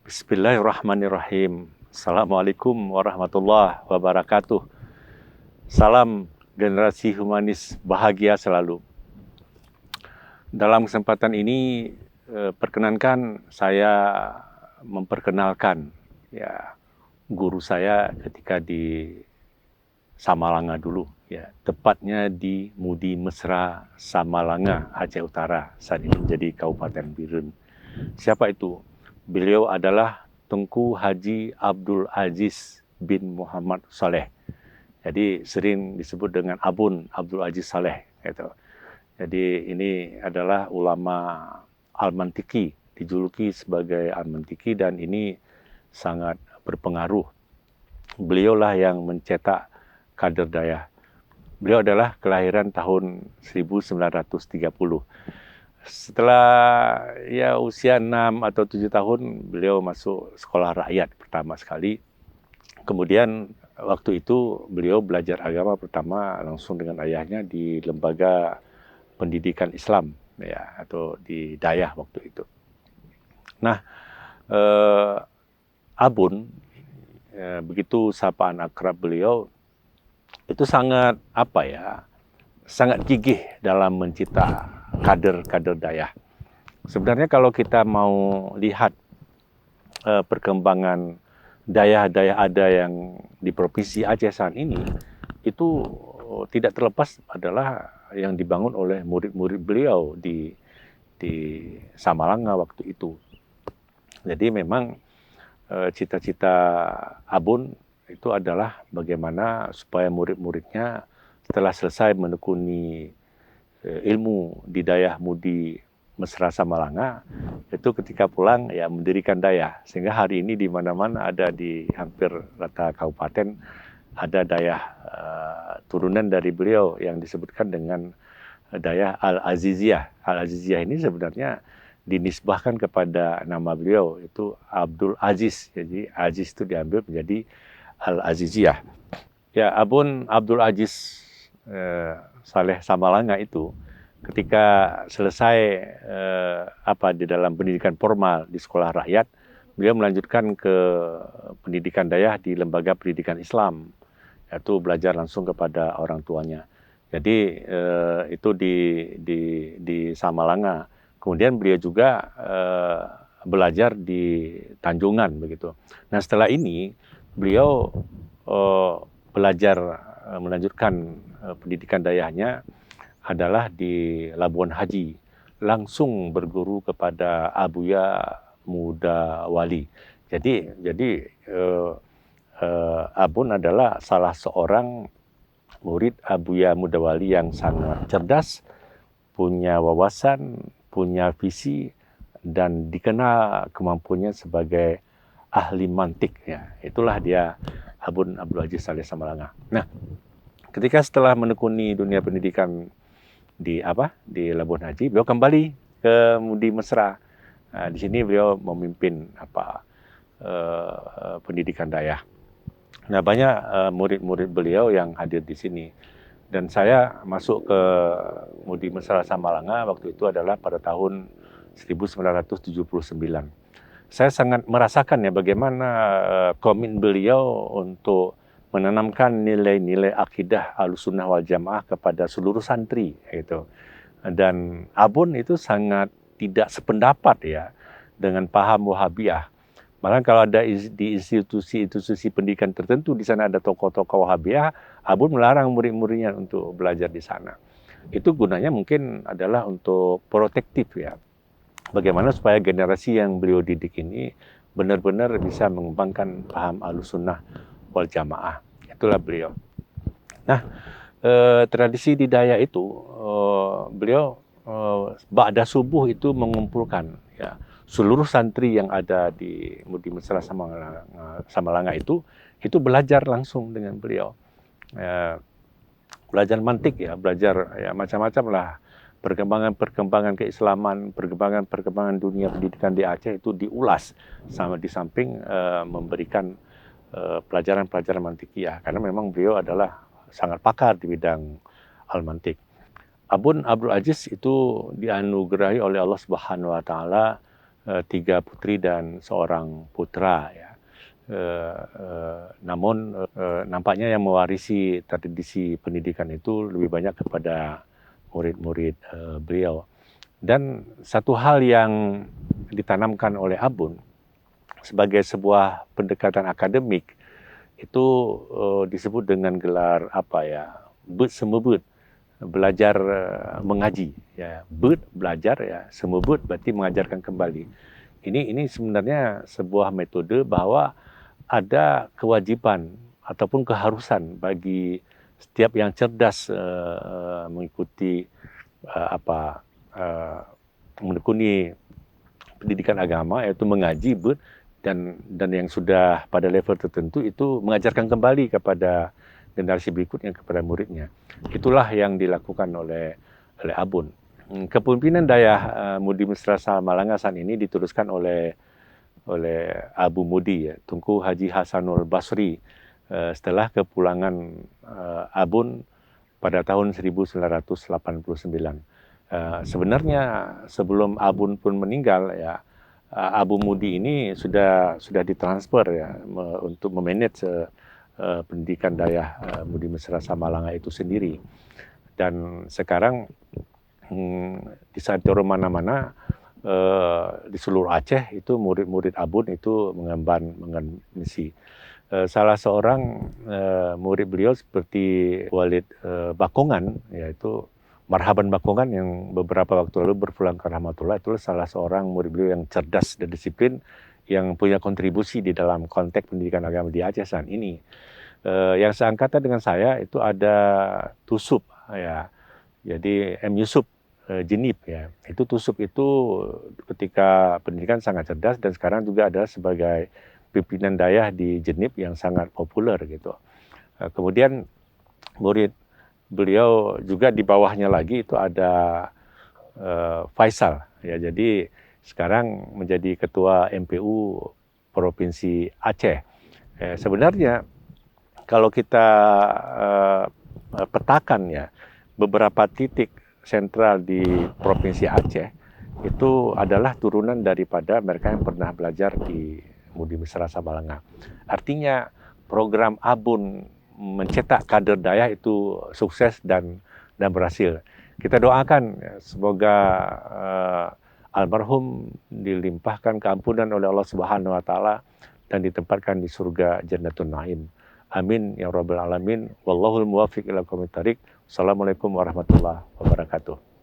Bismillahirrahmanirrahim. Assalamualaikum warahmatullahi wabarakatuh. Salam generasi humanis bahagia selalu. Dalam kesempatan ini, perkenankan saya memperkenalkan guru saya ketika di Samalanga dulu, tepatnya di Mudi Mesra Samalanga, Aceh Utara. Saat ini menjadi Kabupaten Birun. Siapa itu? Beliau adalah Tengku Haji Abdul Aziz bin Muhammad Saleh. Jadi sering disebut dengan Abun Abdul Aziz Saleh. Gitu. Jadi ini adalah ulama Al-Mantiki, dijuluki sebagai Al-Mantiki, dan ini sangat berpengaruh. Beliaulah yang mencetak kader daya. Beliau adalah kelahiran tahun 1930. Setelah usia 6 atau 7 tahun, beliau masuk sekolah rakyat pertama sekali. Kemudian waktu itu beliau belajar agama pertama langsung dengan ayahnya di lembaga pendidikan Islam atau di Dayah waktu itu. Nah, Abun, begitu sapaan akrab beliau, itu sangat sangat gigih dalam mencipta kader-kader Dayah. Sebenarnya kalau kita mau lihat perkembangan Dayah-Dayah ada yang di Provinsi Aceh saat ini, itu tidak terlepas adalah yang dibangun oleh murid-murid beliau di Samalanga waktu itu. Jadi memang cita-cita Abun itu adalah bagaimana supaya murid-muridnya setelah selesai menekuni ilmu di Dayah Mudi Mesra Samalanga, itu ketika pulang mendirikan Dayah. Sehingga hari ini di mana-mana ada, di hampir rata kabupaten ada Dayah turunan dari beliau yang disebutkan dengan Dayah Al-Aziziyah. Al-Aziziyah ini sebenarnya dinisbahkan kepada nama beliau, itu Abdul Aziz. Jadi Aziz itu diambil menjadi Al-Aziziyah. Ya, Abun Abdul Aziz Saleh Samalanga itu ketika selesai di dalam pendidikan formal di sekolah rakyat, beliau melanjutkan ke pendidikan Dayah di lembaga pendidikan Islam, yaitu belajar langsung kepada orang tuanya. Jadi itu di Samalanga. Kemudian beliau juga belajar di Tanjungan begitu. Nah, setelah ini beliau belajar melanjutkan pendidikan Dayahnya adalah di Labuan Haji, langsung berguru kepada Abuya Muda Wali. Jadi Abun adalah salah seorang murid Abuya Muda Wali yang sangat cerdas, punya wawasan, punya visi, dan dikenal kemampuannya sebagai ahli mantik. Itulah dia Abun Abdul Aziz Saleh Samalanga. Nah, ketika setelah menekuni dunia pendidikan di Labuan Haji, beliau kembali ke Mudi Mesra. Nah, di sini beliau memimpin pendidikan Dayah. Nah, banyak murid-murid beliau yang hadir di sini. Dan saya masuk ke Mudi Mesra Samalanga waktu itu adalah pada tahun 1979. Saya sangat merasakan bagaimana komitmen beliau untuk menanamkan nilai-nilai akidah Ahlussunnah wal Jamaah kepada seluruh santri gitu. Dan Abun itu sangat tidak sependapat dengan paham Wahabiyah. Malah kalau ada di institusi pendidikan tertentu di sana ada tokoh-tokoh Wahabiyah, Abun melarang murid-muridnya untuk belajar di sana. Itu gunanya mungkin adalah untuk protektif bagaimana supaya generasi yang beliau didik ini benar-benar bisa mengembangkan paham Ahlussunnah wal Jamaah. Itulah beliau. Nah, tradisi di Dayah itu beliau ba'da subuh itu mengumpulkan seluruh santri yang ada di Mudi Mesra Samalanga itu belajar langsung dengan beliau. Belajar mantik belajar macam-macam lah. Perkembangan keislaman, perkembangan dunia pendidikan di Aceh itu diulas sama di samping memberikan pelajaran-pelajaran mantikiyah, karena memang beliau adalah sangat pakar di bidang al-mantik. Abun Abdul Aziz itu dianugerahi oleh Allah Subhanahu wa taala 3 putri dan seorang putra ya. Namun nampaknya yang mewarisi tradisi pendidikan itu lebih banyak kepada murid-murid beliau. Dan satu hal yang ditanamkan oleh Abun sebagai sebuah pendekatan akademik itu disebut dengan gelar apa ya, bet semebut, belajar mengaji ya, bet belajar ya, semebut berarti mengajarkan kembali. Ini sebenarnya sebuah metode bahwa ada kewajiban ataupun keharusan bagi setiap yang cerdas mengikuti menekuni pendidikan agama, yaitu mengaji dan yang sudah pada level tertentu itu mengajarkan kembali kepada generasi berikutnya, kepada muridnya. Itulah yang dilakukan oleh Abun. Kepemimpinan Dayah Mudi Mesra Malangasan ini diteruskan oleh Abu Mudi ya, Tunku Haji Hasanul Basri setelah kepulangan Abun pada tahun 1989. Sebenarnya sebelum Abun pun meninggal ya, Abu Mudi ini sudah ditransfer ya untuk memanage pendidikan Dayah Mudi Mesra Samalanga itu sendiri. Dan sekarang di santero mana-mana di seluruh Aceh itu murid-murid Abun itu mengemban misi. Salah seorang murid beliau seperti Walid Bakongan, yaitu Marhaban Bakongan yang beberapa waktu lalu berpulang ke rahmatullah, itu salah seorang murid beliau yang cerdas dan disiplin yang punya kontribusi di dalam konteks pendidikan agama di Aceh saat ini. Yang seangkatan dengan saya itu ada Tusup ya, jadi M. Yusuf Jenip ya. Itu Tusup itu ketika pendidikan sangat cerdas dan sekarang juga ada sebagai pimpinan Dayah di Jenip yang sangat populer gitu. Kemudian murid beliau juga di bawahnya lagi itu ada Faisal ya. Jadi sekarang menjadi ketua MPU Provinsi Aceh. Sebenarnya kalau kita petakan ya, beberapa titik sentral di Provinsi Aceh itu adalah turunan daripada mereka yang pernah belajar di Mudi Mesra Samalanga. Artinya program Abun mencetak kader Dayah itu sukses dan berhasil. Kita doakan semoga almarhum dilimpahkan keampunan oleh Allah Subhanahu wa taala dan ditempatkan di surga Jannatul Naim. Amin ya rabbal alamin. Wallahul muwaffiq ila aqwamit thariq. Assalamualaikum warahmatullahi wabarakatuh.